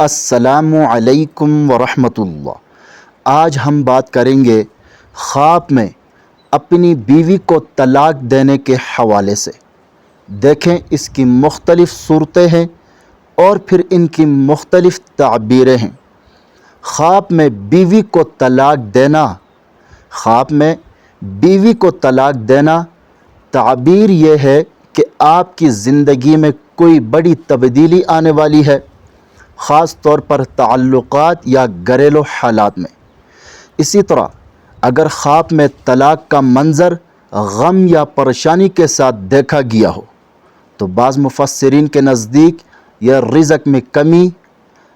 السلام علیکم ورحمۃ اللہ۔ آج ہم بات کریں گے خواب میں اپنی بیوی کو طلاق دینے کے حوالے سے۔ دیکھیں اس کی مختلف صورتیں ہیں اور پھر ان کی مختلف تعبیریں ہیں۔ خواب میں بیوی کو طلاق دینا، خواب میں بیوی کو طلاق دینا تعبیر یہ ہے کہ آپ کی زندگی میں کوئی بڑی تبدیلی آنے والی ہے، خاص طور پر تعلقات یا گھریلو حالات میں۔ اسی طرح اگر خواب میں طلاق کا منظر غم یا پریشانی کے ساتھ دیکھا گیا ہو تو بعض مفسرین کے نزدیک یہ رزق میں کمی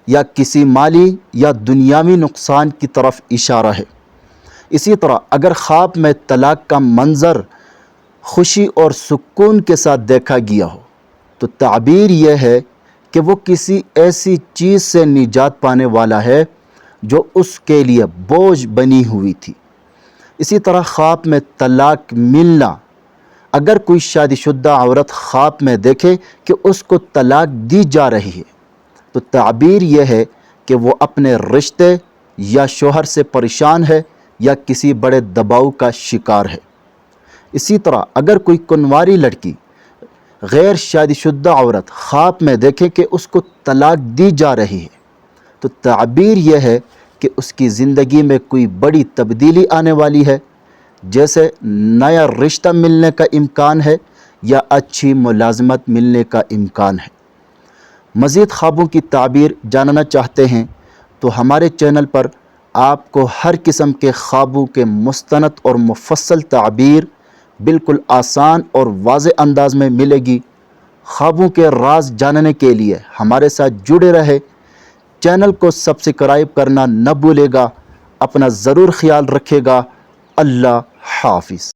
یا کسی مالی یا دنیاوی نقصان کی طرف اشارہ ہے۔ اسی طرح اگر خواب میں طلاق کا منظر خوشی اور سکون کے ساتھ دیکھا گیا ہو تو تعبیر یہ ہے کہ وہ کسی ایسی چیز سے نجات پانے والا ہے جو اس کے لیے بوجھ بنی ہوئی تھی۔ اسی طرح خواب میں طلاق ملنا، اگر کوئی شادی شدہ عورت خواب میں دیکھے کہ اس کو طلاق دی جا رہی ہے تو تعبیر یہ ہے کہ وہ اپنے رشتے یا شوہر سے پریشان ہے یا کسی بڑے دباؤ کا شکار ہے۔ اسی طرح اگر کوئی کنواری لڑکی غیر شادی شدہ عورت خواب میں دیکھے کہ اس کو طلاق دی جا رہی ہے تو تعبیر یہ ہے کہ اس کی زندگی میں کوئی بڑی تبدیلی آنے والی ہے، جیسے نیا رشتہ ملنے کا امکان ہے یا اچھی ملازمت ملنے کا امکان ہے۔ مزید خوابوں کی تعبیر جاننا چاہتے ہیں تو ہمارے چینل پر آپ کو ہر قسم کے خوابوں کے مستند اور مفصل تعبیر بالکل آسان اور واضح انداز میں ملے گی۔ خوابوں کے راز جاننے کے لیے ہمارے ساتھ جڑے رہے، چینل کو سبسکرائب کرنا نہ بھولے گا۔ اپنا ضرور خیال رکھے گا۔ اللہ حافظ۔